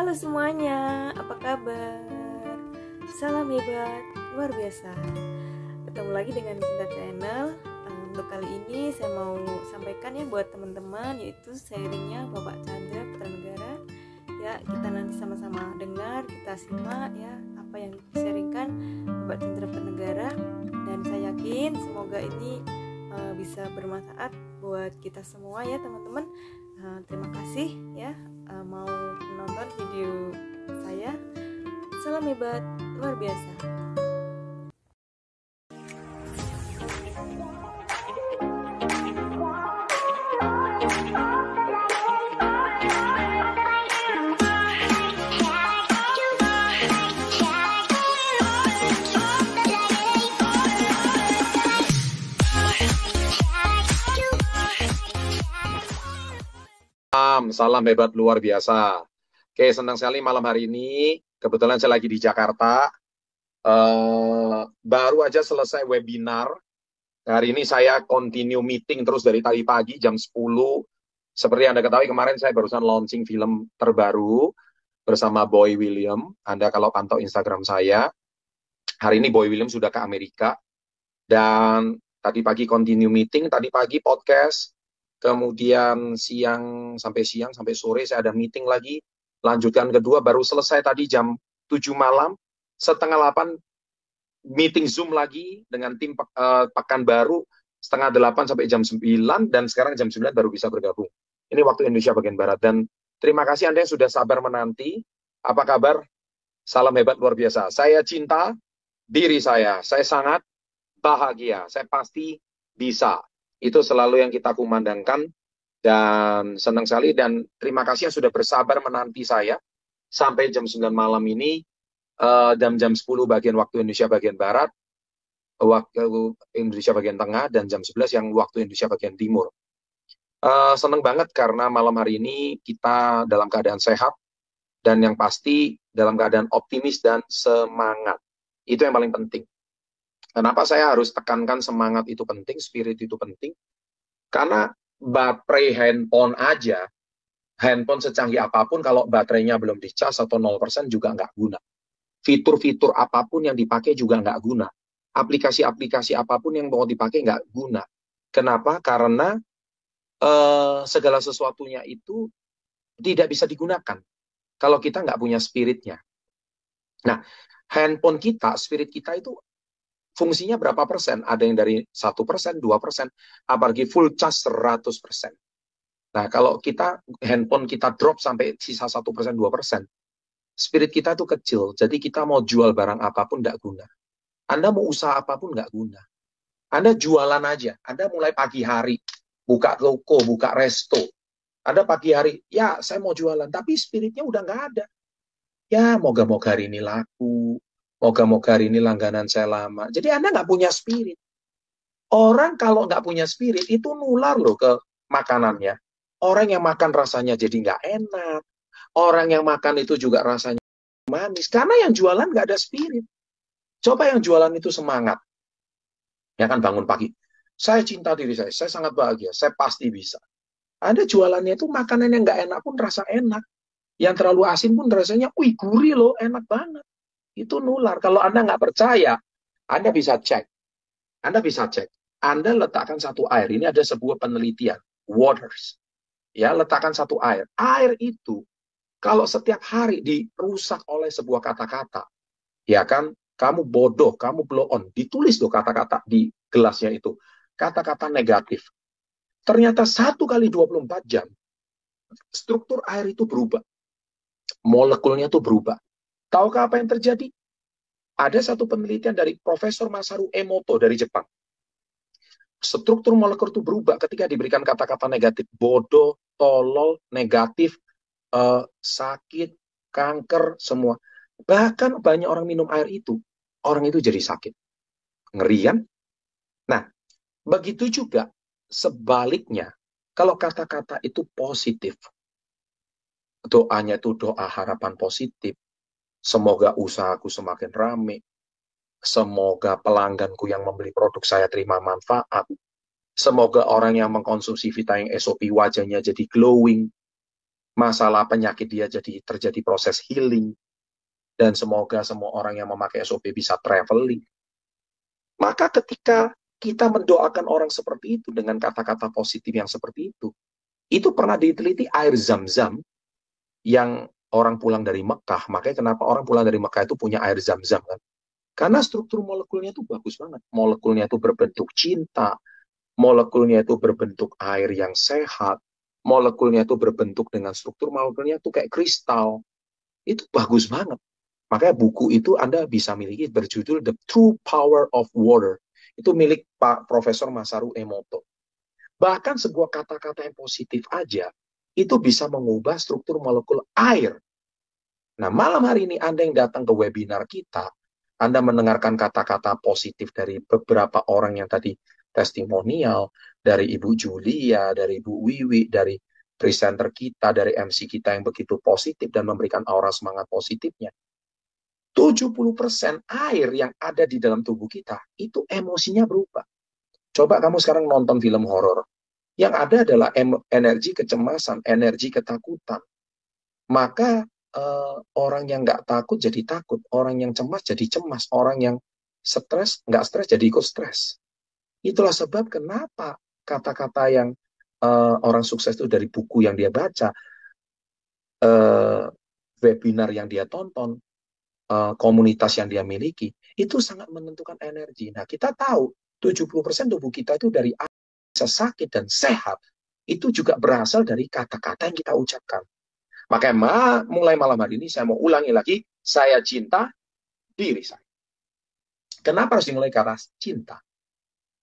Halo semuanya, apa kabar? Salam hebat, luar biasa. Ketemu lagi dengan Cinta Channel. Untuk kali ini saya mau sampaikan ya buat teman-teman, yaitu sharingnya Bapak Chandra Putra Negara. Ya, kita nanti sama-sama dengar, kita simak ya apa yang disaringkan Bapak Chandra Putra Negara. Dan saya yakin semoga ini bisa bermanfaat buat kita semua ya teman-teman. Terima kasih ya mau menonton video saya. Salam hebat, luar biasa. Salam hebat luar biasa. Oke, senang sekali malam hari ini. Kebetulan saya lagi di Jakarta. Baru aja selesai webinar. Hari ini saya continue meeting terus dari tadi pagi jam 10. Seperti Anda ketahui kemarin saya barusan launching film terbaru bersama Boy William. Anda kalau pantau Instagram saya, hari ini Boy William sudah ke Amerika. Dan tadi pagi continue meeting, tadi pagi podcast. Kemudian siang sampai sore saya ada meeting lagi. Lanjutkan kedua baru selesai tadi jam 7 malam. Setengah 8 meeting Zoom lagi dengan tim Pekanbaru. Setengah 8 sampai jam 9. Dan sekarang jam 9 baru bisa bergabung. Ini waktu Indonesia bagian Barat. Dan terima kasih Anda yang sudah sabar menanti. Apa kabar? Salam hebat luar biasa. Saya cinta diri saya. Saya sangat bahagia. Saya pasti bisa. Itu selalu yang kita kumandangkan dan senang sekali dan terima kasih yang sudah bersabar menanti saya sampai jam 9 malam ini dan jam 10 bagian waktu Indonesia bagian Barat, waktu Indonesia bagian Tengah, dan jam 11 yang waktu Indonesia bagian Timur. Senang banget karena malam hari ini kita dalam keadaan sehat dan yang pasti dalam keadaan optimis dan semangat. Itu yang paling penting. Kenapa saya harus tekankan semangat itu penting, spirit itu penting? Karena baterai handphone aja, handphone secanggih apapun kalau baterainya belum dicas atau 0% juga nggak guna. Fitur-fitur apapun yang dipakai juga nggak guna. Aplikasi-aplikasi apapun yang mau dipakai nggak guna. Kenapa? Karena segala sesuatunya itu tidak bisa digunakan kalau kita nggak punya spiritnya. Nah, handphone kita, spirit kita itu fungsinya berapa persen? Ada yang dari 1%, 2%, apalagi full charge 100%. Nah, kalau handphone kita drop sampai sisa 1%, 2%, spirit kita itu kecil. Jadi kita mau jual barang apapun nggak guna. Anda mau usaha apapun nggak guna. Anda jualan aja. Anda mulai pagi hari, buka toko, buka resto. Anda pagi hari, ya saya mau jualan, tapi spiritnya udah nggak ada. Ya, moga-moga hari ini laku. Moga-moga hari ini langganan saya lama. Jadi Anda nggak punya spirit. Orang kalau nggak punya spirit, itu nular loh ke makanannya. Orang yang makan rasanya jadi nggak enak. Orang yang makan itu juga rasanya manis. Karena yang jualan nggak ada spirit. Coba yang jualan itu semangat. Ya kan bangun pagi. Saya cinta diri saya sangat bahagia. Saya pasti bisa. Anda jualannya itu makanan yang nggak enak pun rasa enak. Yang terlalu asin pun rasanya, wih gurih loh, enak banget. Itu nular. Kalau Anda nggak percaya, Anda bisa cek. Anda bisa cek. Anda letakkan satu air. Ini ada sebuah penelitian. Waters. Ya, letakkan satu air. Air itu, kalau setiap hari dirusak oleh sebuah kata-kata, ya kan, kamu bodoh, kamu blow on. Ditulis tuh kata-kata di gelasnya itu. Kata-kata negatif. Ternyata 1 kali 24 jam, struktur air itu berubah. Molekulnya tuh berubah. Tahukah apa yang terjadi? Ada satu penelitian dari Profesor Masaru Emoto dari Jepang. Struktur molekul itu berubah ketika diberikan kata-kata negatif. Bodoh, tolol, negatif, sakit, kanker, semua. Bahkan banyak orang minum air itu, orang itu jadi sakit. Ngeri kan? Nah, begitu juga sebaliknya. Kalau kata-kata itu positif, doanya itu doa harapan positif. Semoga usahaku semakin rame. Semoga pelangganku yang membeli produk saya terima manfaat. Semoga orang yang mengkonsumsi Vita yang SOP wajahnya jadi glowing. masalah penyakit dia jadi terjadi proses healing, dan semoga semua orang yang memakai SOP bisa traveling. Maka ketika kita mendoakan orang seperti itu dengan kata-kata positif yang seperti itu pernah diteliti air zam-zam yang orang pulang dari Mekah. Makanya kenapa orang pulang dari Mekah itu punya air zam-zam kan? Karena struktur molekulnya itu bagus banget. Molekulnya itu berbentuk cinta, molekulnya itu berbentuk air yang sehat, molekulnya itu berbentuk dengan struktur molekulnya itu kayak kristal. Itu bagus banget. Makanya buku itu Anda bisa miliki berjudul The True Power of Water. Itu milik Pak Profesor Masaru Emoto. Bahkan sebuah kata-kata yang positif aja, itu bisa mengubah struktur molekul air. Nah, malam hari ini Anda yang datang ke webinar kita, Anda mendengarkan kata-kata positif dari beberapa orang yang tadi testimonial, dari Ibu Julia, dari Ibu Wiwi, dari presenter kita, dari MC kita yang begitu positif dan memberikan aura semangat positifnya. 70% air yang ada di dalam tubuh kita, itu emosinya berubah. Coba kamu sekarang nonton film horor. Yang ada adalah energi kecemasan, energi ketakutan. Maka orang yang nggak takut jadi takut, orang yang cemas jadi cemas, orang yang stres nggak stres jadi ikut stres. Itulah sebab kenapa kata-kata yang orang sukses itu dari buku yang dia baca, webinar yang dia tonton, komunitas yang dia miliki, itu sangat menentukan energi. Nah, kita tahu 70% tubuh kita itu dari bisa sakit dan sehat, itu juga berasal dari kata-kata yang kita ucapkan. Makanya mulai malam hari ini saya mau ulangi lagi, saya cinta diri saya. Kenapa harus dimulai karena cinta?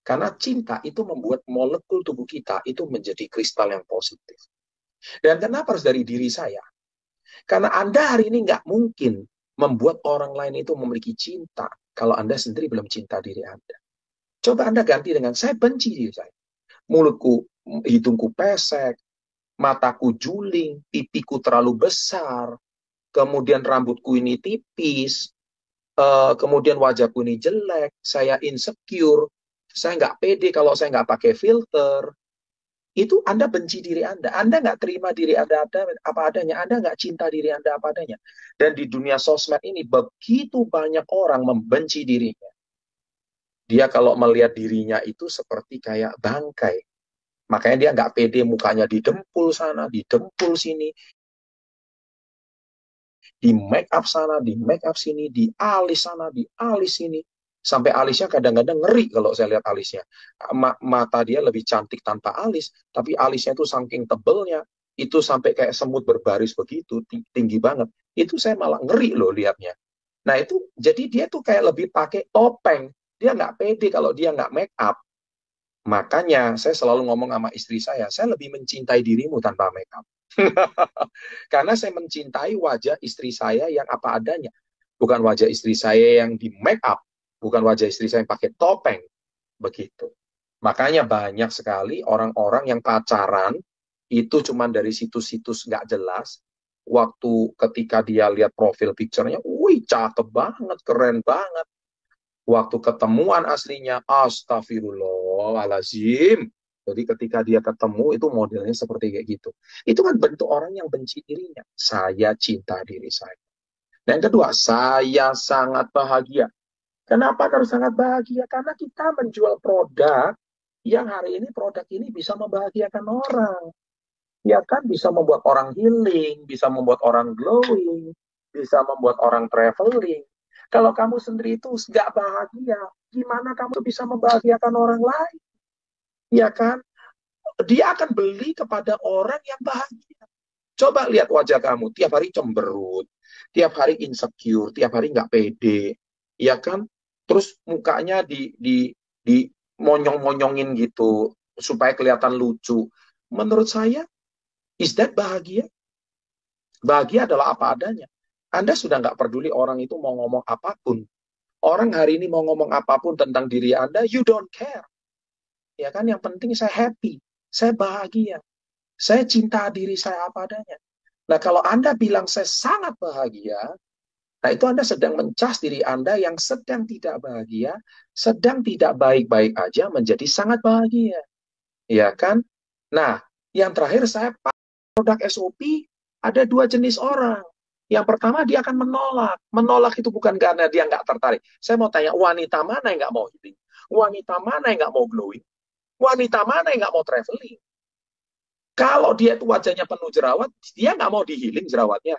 Karena cinta itu membuat molekul tubuh kita itu menjadi kristal yang positif. Dan kenapa harus dari diri saya? Karena Anda hari ini nggak mungkin membuat orang lain itu memiliki cinta kalau Anda sendiri belum cinta diri Anda. Coba Anda ganti dengan saya benci diri saya. Mulutku, hidungku pesek, mataku juling, pipiku terlalu besar, kemudian rambutku ini tipis, kemudian wajahku ini jelek, saya insecure, saya nggak pede kalau saya nggak pakai filter. Itu Anda benci diri Anda nggak terima diri Anda apa adanya, Anda nggak cinta diri Anda apa adanya. Dan di dunia sosmed ini begitu banyak orang membenci dirinya. Dia kalau melihat dirinya itu seperti kayak bangkai. Makanya dia nggak pede, mukanya didempul sana, didempul sini, di make up sana, di make up sini, di alis sana, di alis sini. Sampai alisnya kadang-kadang ngeri kalau saya lihat alisnya. Mata dia lebih cantik tanpa alis, tapi alisnya itu saking tebelnya, itu sampai kayak semut berbaris begitu, tinggi banget. Itu saya malah ngeri loh lihatnya. Nah itu, jadi dia tuh kayak lebih pakai topeng. Dia nggak pede kalau dia nggak make up. Makanya saya selalu ngomong sama istri saya lebih mencintai dirimu tanpa make up. Karena saya mencintai wajah istri saya yang apa adanya. Bukan wajah istri saya yang di make up. Bukan wajah istri saya yang pakai topeng. Begitu. Makanya banyak sekali orang-orang yang pacaran itu cuma dari situs-situs nggak jelas. Waktu ketika dia lihat profil picture-nya, wih cakep banget, keren banget. Waktu ketemuan aslinya, astagfirullahaladzim. Jadi ketika dia ketemu itu modelnya seperti kayak gitu. Itu kan bentuk orang yang benci dirinya. Saya cinta diri saya. Dan yang kedua, saya sangat bahagia. Kenapa harus sangat bahagia? Karena kita menjual produk yang hari ini produk ini bisa membahagiakan orang. Ya kan bisa membuat orang healing, bisa membuat orang glowing, bisa membuat orang traveling. Kalau kamu sendiri itu nggak bahagia, gimana kamu bisa membahagiakan orang lain? Ya kan? Dia akan beli kepada orang yang bahagia. Coba lihat wajah kamu, tiap hari cemberut, tiap hari insecure, tiap hari nggak pede, ya kan? Terus mukanya di monyong-monyongin gitu supaya kelihatan lucu. Menurut saya, is that bahagia? Bahagia adalah apa adanya. Anda sudah nggak peduli orang itu mau ngomong apapun. Orang hari ini mau ngomong apapun tentang diri Anda, you don't care. Ya kan, yang penting saya happy, saya bahagia. Saya cinta diri saya apa adanya. Nah, kalau Anda bilang saya sangat bahagia, nah itu Anda sedang mencas diri Anda yang sedang tidak bahagia, sedang tidak baik-baik aja menjadi sangat bahagia. Ya kan? Nah, yang terakhir saya pakai produk SOP, Ada dua jenis orang. Yang pertama dia akan menolak. Menolak itu bukan karena dia nggak tertarik. Saya mau tanya, wanita mana yang nggak mau healing? Wanita mana yang nggak mau glowing? Wanita mana yang nggak mau traveling? Kalau dia itu wajahnya penuh jerawat, dia nggak mau di-healing jerawatnya.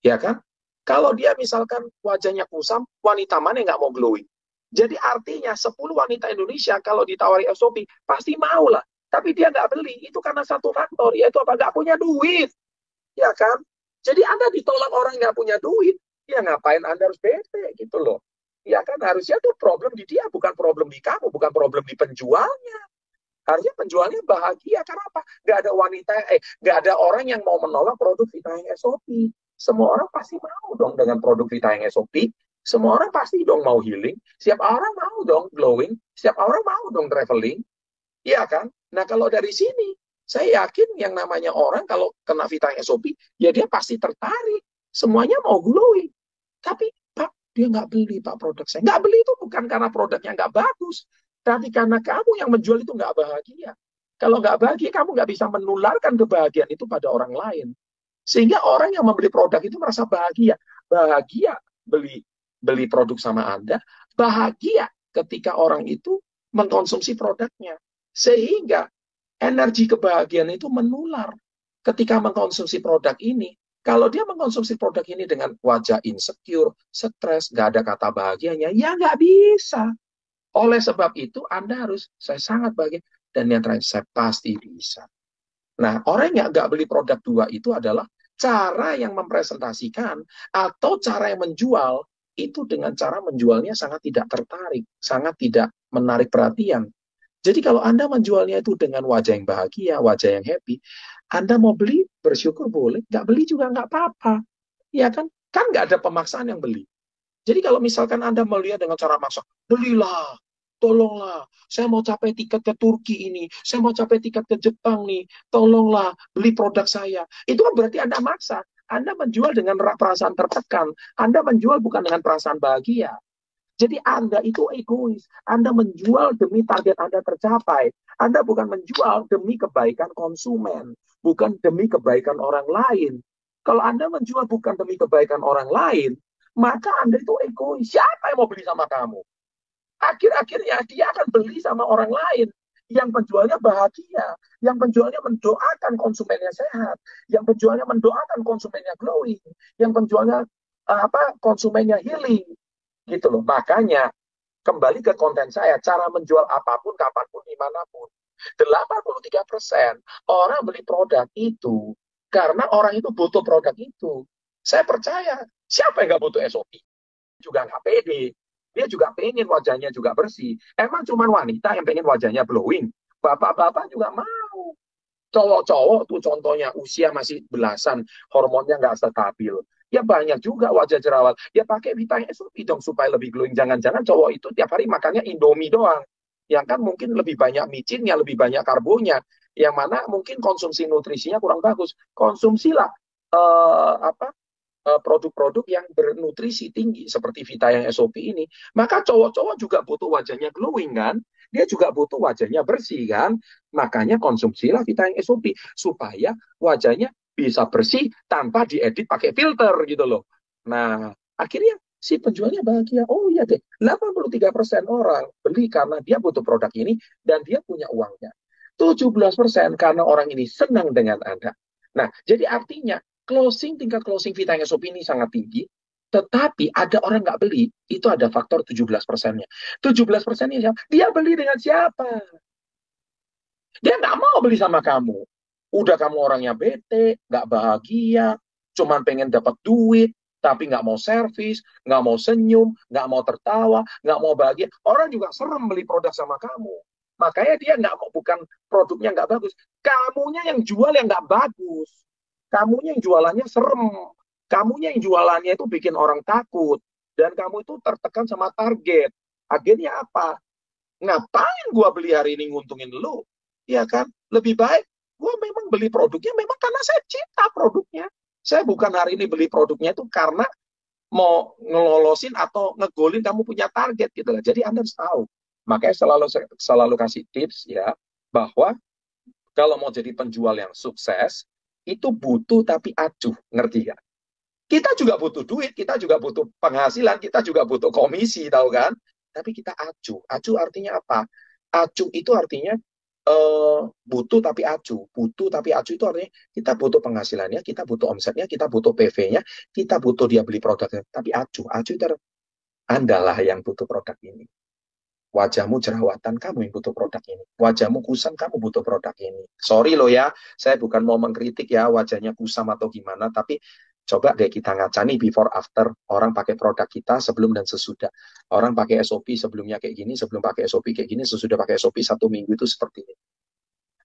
Ya kan? Kalau dia misalkan wajahnya kusam, wanita mana yang nggak mau glowing? Jadi artinya 10 wanita Indonesia kalau ditawari SOP, pasti mau lah. Tapi dia nggak beli. Itu karena satu faktor, yaitu apa? Nggak punya duit. Ya kan? Jadi Anda ditolak orang nggak punya duit, ya ngapain Anda harus bete gitu loh. Ya kan harusnya tuh problem di dia, bukan problem di kamu, bukan problem di penjualnya. Harusnya penjualnya bahagia karena apa? Nggak ada wanita, nggak ada orang yang mau menolak produk Vita yang SOP. Semua orang pasti mau dong dengan produk Vita yang SOP. Semua orang pasti dong mau healing. Setiap orang mau dong glowing. Setiap orang mau dong traveling. Iya kan? Nah kalau dari sini, saya yakin yang namanya orang kalau kena Vita SOP, ya dia pasti tertarik. Semuanya mau glowing. Tapi Pak, dia nggak beli Pak produk saya. Nggak beli itu bukan karena produknya nggak bagus. Tapi karena kamu yang menjual itu nggak bahagia. Kalau nggak bahagia, kamu nggak bisa menularkan kebahagiaan itu pada orang lain. Sehingga orang yang membeli produk itu merasa bahagia. Bahagia beli beli produk sama Anda. Bahagia ketika orang itu mengkonsumsi produknya. Sehingga energi kebahagiaan itu menular ketika mengkonsumsi produk ini. Kalau dia mengkonsumsi produk ini dengan wajah insecure, stres, nggak ada kata bahagianya, ya nggak bisa. Oleh sebab itu, Anda harus, saya sangat bahagia, dan yang terakhir, saya pasti bisa. Nah, orang yang nggak beli produk dua itu adalah cara yang mempresentasikan atau cara yang menjual, itu dengan cara menjualnya sangat tidak tertarik, sangat tidak menarik perhatian. Jadi kalau Anda menjualnya itu dengan wajah yang bahagia, wajah yang happy, Anda mau beli, bersyukur boleh, nggak beli juga nggak apa-apa. Ya kan? Kan nggak ada pemaksaan yang beli. Jadi kalau misalkan Anda melihat dengan cara maksa, belilah, tolonglah, saya mau capai tiket ke Turki ini, saya mau capai tiket ke Jepang nih, tolonglah, beli produk saya. Itu kan berarti Anda maksa. Anda menjual dengan perasaan tertekan. Anda menjual bukan dengan perasaan bahagia. Jadi Anda itu egois. Anda menjual demi target Anda tercapai. Anda bukan menjual demi kebaikan konsumen. Bukan demi kebaikan orang lain. Kalau Anda menjual bukan demi kebaikan orang lain, maka Anda itu egois. Siapa yang mau beli sama kamu? Akhir-akhirnya dia akan beli sama orang lain. Yang penjualnya bahagia. Yang penjualnya mendoakan konsumennya sehat. Yang penjualnya mendoakan konsumennya glowing. Yang penjualnya konsumennya healing gitu loh. Makanya kembali ke konten saya, cara menjual apapun, kapanpun, dimanapun. 83% orang beli produk itu karena orang itu butuh produk itu. Saya percaya, siapa yang nggak butuh SOP? Juga nggak pede. Dia juga pengen wajahnya juga bersih. Emang cuma wanita yang pengen wajahnya glowing. Bapak-bapak juga mau. Cowok-cowok tuh contohnya usia masih belasan, hormonnya nggak stabil. Ya banyak juga wajah jerawat. Ya pakai vitamin SOP dong supaya lebih glowing. Jangan-jangan cowok itu tiap hari makannya Indomie doang. Yang kan mungkin lebih banyak micinnya, lebih banyak karbonya. Yang mana mungkin konsumsi nutrisinya kurang bagus. Konsumsilah apa produk-produk yang bernutrisi tinggi seperti Vita yang SOP ini, maka cowok-cowok juga butuh wajahnya glowing kan, dia juga butuh wajahnya bersih kan, makanya konsumsilah Vita yang SOP supaya wajahnya bisa bersih tanpa diedit pakai filter gitu loh. Nah, akhirnya si penjualnya bahagia. Oh iya deh, 83% orang beli karena dia butuh produk ini dan dia punya uangnya. 17% karena orang ini senang dengan Anda. Nah, jadi artinya tingkat closing Vita yang SOP ini sangat tinggi, tetapi ada orang nggak beli, itu ada faktor 17%-nya. 17%-nya siapa? Dia beli dengan siapa? Dia nggak mau beli sama kamu. Udah kamu orangnya bete, nggak bahagia, cuman pengen dapat duit, tapi nggak mau servis, nggak mau senyum, nggak mau tertawa, nggak mau bahagia. Orang juga serem beli produk sama kamu. Makanya dia nggak mau, bukan produknya nggak bagus. Kamunya yang jual yang nggak bagus. Kamunya yang jualannya serem. Kamunya yang jualannya itu bikin orang takut. Dan kamu itu tertekan sama target. Akhirnya apa? Ngapain gua beli hari ini nguntungin lu? Ya kan? Lebih baik gua memang beli produknya memang karena saya cinta produknya. Saya bukan hari ini beli produknya itu karena mau ngelolosin atau ngegolin kamu punya target gitu lah. Jadi Anda harus tahu. Makanya selalu kasih tips ya bahwa kalau mau jadi penjual yang sukses, Itu butuh tapi acuh, ngerti gak? Kita juga butuh duit, kita juga butuh penghasilan, kita juga butuh komisi, tahu kan? Tapi kita acuh. Acuh artinya apa? Acuh itu artinya butuh tapi acuh. Butuh tapi acuh itu artinya kita butuh penghasilannya, kita butuh omsetnya, kita butuh PV-nya, kita butuh dia beli produknya. Tapi acuh. Acuh itu Andalah yang butuh produk ini. Wajahmu jerawatan, kamu yang butuh produk ini. Wajahmu kusam, kamu butuh produk ini. Sorry loh ya, saya bukan mau mengkritik ya wajahnya kusam atau gimana, tapi coba deh kita ngacani before after orang pakai produk kita sebelum dan sesudah. Orang pakai SOP sebelumnya kayak gini, sebelum pakai SOP kayak gini, sesudah pakai SOP 1 minggu itu seperti ini.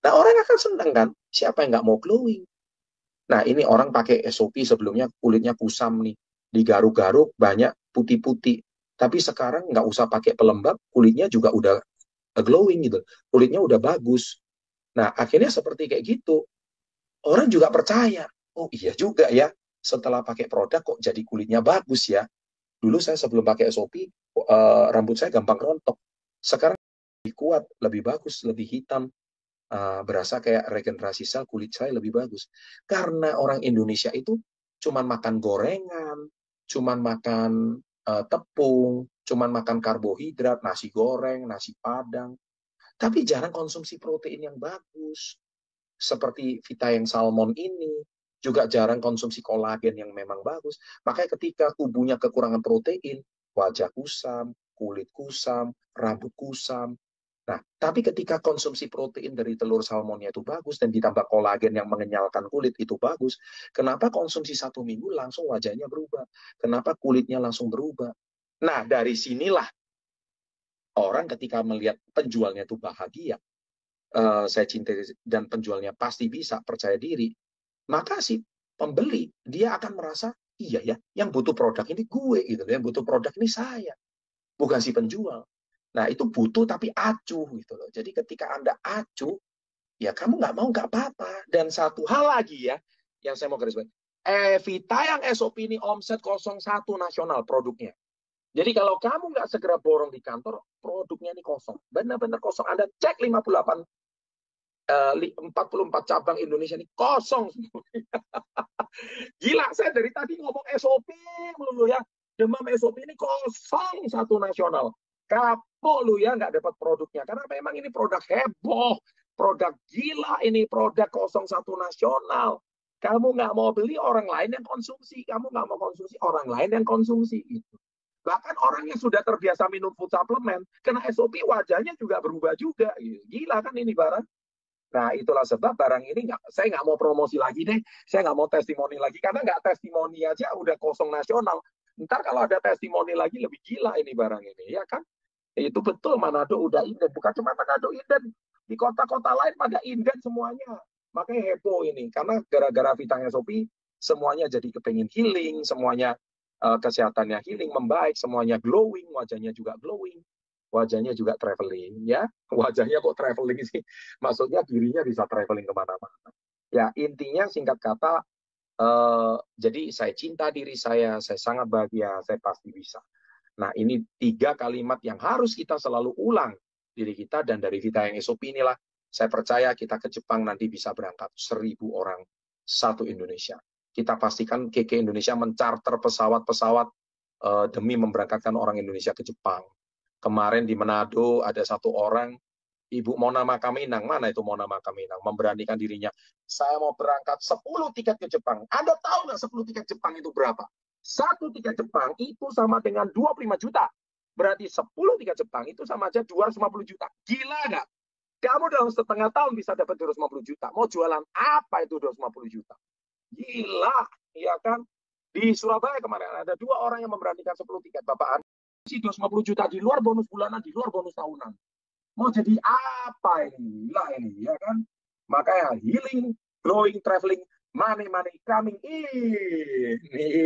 Nah orang akan senang kan? Siapa yang nggak mau glowing? Nah ini orang pakai SOP sebelumnya kulitnya kusam nih, digaruk-garuk banyak putih-putih. Tapi sekarang nggak usah pakai pelembab, kulitnya juga udah glowing gitu. Kulitnya udah bagus. Nah, akhirnya seperti kayak gitu. Orang juga percaya. Oh iya juga ya. Setelah pakai produk kok jadi kulitnya bagus ya. Dulu saya sebelum pakai SOP, rambut saya gampang rontok. Sekarang lebih kuat, lebih bagus, lebih hitam. Berasa kayak regenerasi sel, kulit saya lebih bagus. Karena orang Indonesia itu cuman makan gorengan, cuman makan tepung, cuman makan karbohidrat, nasi goreng, nasi padang, tapi jarang konsumsi protein yang bagus. Seperti Vita yang salmon ini, juga jarang konsumsi kolagen yang memang bagus. Makanya ketika tubuhnya kekurangan protein, wajah kusam, kulit kusam, rambut kusam. Nah, tapi ketika konsumsi protein dari telur salmonnya itu bagus dan ditambah kolagen yang mengenyalkan kulit itu bagus, kenapa konsumsi 1 minggu langsung wajahnya berubah? Kenapa kulitnya langsung berubah? Nah, dari sinilah orang ketika melihat penjualnya itu bahagia, saya cintai dan penjualnya pasti bisa percaya diri, maka si pembeli dia akan merasa iya ya, yang butuh produk ini gue gitu, yang butuh produk ini saya, bukan si penjual. Nah itu butuh tapi acuh gitu loh. Jadi ketika Anda acuh, ya kamu nggak mau nggak apa-apa. Dan satu hal lagi ya, yang saya mau garis bawahi, Vita yang SOP ini omset 01 nasional produknya. Jadi kalau kamu nggak segera borong di kantor, produknya ini kosong. Benar-benar kosong. Anda cek 44 cabang Indonesia ini kosong. Gila, saya dari tadi ngomong SOP dulu ya. Demam SOP ini kosong satu nasional. Kapok lu ya nggak dapat produknya. Karena memang ini produk heboh. Produk gila ini, produk 01 nasional. Kamu nggak mau beli, orang lain yang konsumsi. Kamu nggak mau konsumsi, orang lain yang konsumsi. Gitu. Bahkan orang yang sudah terbiasa minum food supplement, kena SOP wajahnya juga berubah juga. Gila kan ini barang. Nah, itulah sebab barang ini saya nggak mau promosi lagi deh. Saya nggak mau testimoni lagi. Karena nggak testimoni aja udah kosong nasional. Ntar kalau ada testimoni lagi lebih gila ini barang ini. Ya kan? Itu betul Manado udah inden. Bukan cuma Manado inden. Di kota-kota lain pada inden semuanya. Makanya heboh ini. Karena gara-gara Vitanya Sopi, semuanya jadi kepengen healing. Semuanya kesehatannya healing, membaik. Semuanya glowing. Wajahnya juga glowing. Wajahnya juga traveling, ya. Wajahnya kok traveling sih? Maksudnya dirinya bisa traveling kemana-mana. Ya, intinya singkat kata, jadi saya cinta diri saya sangat bahagia, saya pasti bisa. Nah, ini 3 kalimat yang harus kita selalu ulang diri kita, dan dari kita yang SOP inilah, saya percaya kita ke Jepang nanti bisa berangkat 1.000 orang, satu Indonesia. Kita pastikan KK Indonesia mencarter pesawat-pesawat demi memberangkatkan orang Indonesia ke Jepang. Kemarin di Manado ada satu orang, Ibu Mona Makaminang, mana itu Mona Makaminang, memberanikan dirinya, saya mau berangkat 10 tiket ke Jepang. Anda tahu nggak 10 tiket Jepang itu berapa? Satu tiket Jepang itu sama dengan 25 juta. Berarti 10 tiket Jepang itu sama aja 250 juta. Gila nggak? Kamu dalam setengah tahun bisa dapat 250 juta. Mau jualan apa itu 250 juta? Gila, ya kan? Di Surabaya kemarin ada 2 orang yang memberanikan 10 tiket. Bapak sih 250 juta di luar bonus bulanan, di luar bonus tahunan. Mau jadi apa ini? Lah ini, ya kan? Makanya healing, glowing, traveling, money, money coming in.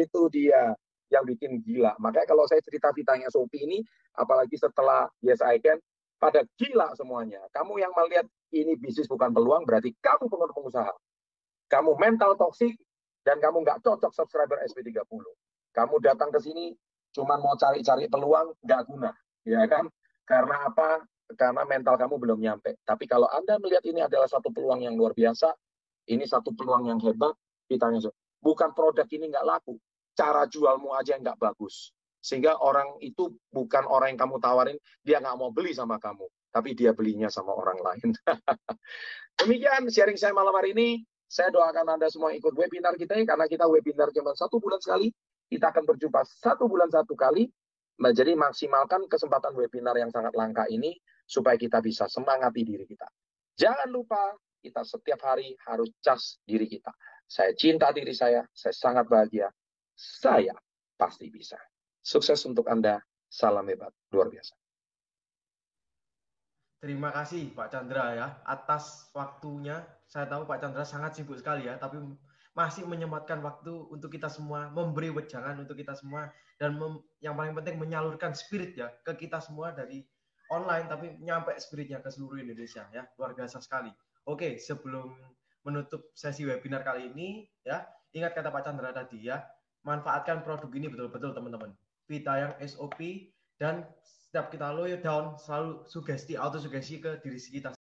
Itu dia yang bikin gila. Makanya kalau saya cerita Vitanya Sophie ini, apalagi setelah Yes I Can, pada gila semuanya. Kamu yang melihat ini bisnis bukan peluang, berarti kamu pengusaha. Kamu mental toksik, dan kamu nggak cocok subscriber SP30. Kamu datang ke sini cuma mau cari-cari peluang, nggak guna, ya kan? Karena apa? Karena mental kamu belum nyampe. Tapi kalau Anda melihat ini adalah satu peluang yang luar biasa, ini satu peluang yang hebat. Ditanya, bukan produk ini nggak laku, cara jualmu aja yang nggak bagus. Sehingga orang itu bukan orang yang kamu tawarin, dia nggak mau beli sama kamu, tapi dia belinya sama orang lain. Demikian sharing saya malam hari ini. Saya doakan Anda semua ikut webinar kita ya, karena kita webinar cuma 1 bulan sekali. Kita akan berjumpa 1 bulan 1 kali. Nah, jadi maksimalkan kesempatan webinar yang sangat langka ini supaya kita bisa semangati diri kita. Jangan lupa kita setiap hari harus cas diri kita. Saya cinta diri saya sangat bahagia. Saya pasti bisa. Sukses untuk Anda. Salam hebat, luar biasa. Terima kasih Pak Chandra ya atas waktunya. Saya tahu Pak Chandra sangat sibuk sekali ya, tapi masih menyempatkan waktu untuk kita semua, memberi wejangan untuk kita semua, dan yang paling penting menyalurkan spirit ya ke kita semua dari online, tapi nyampe spiritnya ke seluruh Indonesia ya, luar biasa sekali. Oke, sebelum menutup sesi webinar kali ini ya, ingat kata Pak Chandra tadi ya, manfaatkan produk ini betul-betul teman-teman. Vita yang SOP, dan setiap kita low down selalu auto sugesti ke diri kita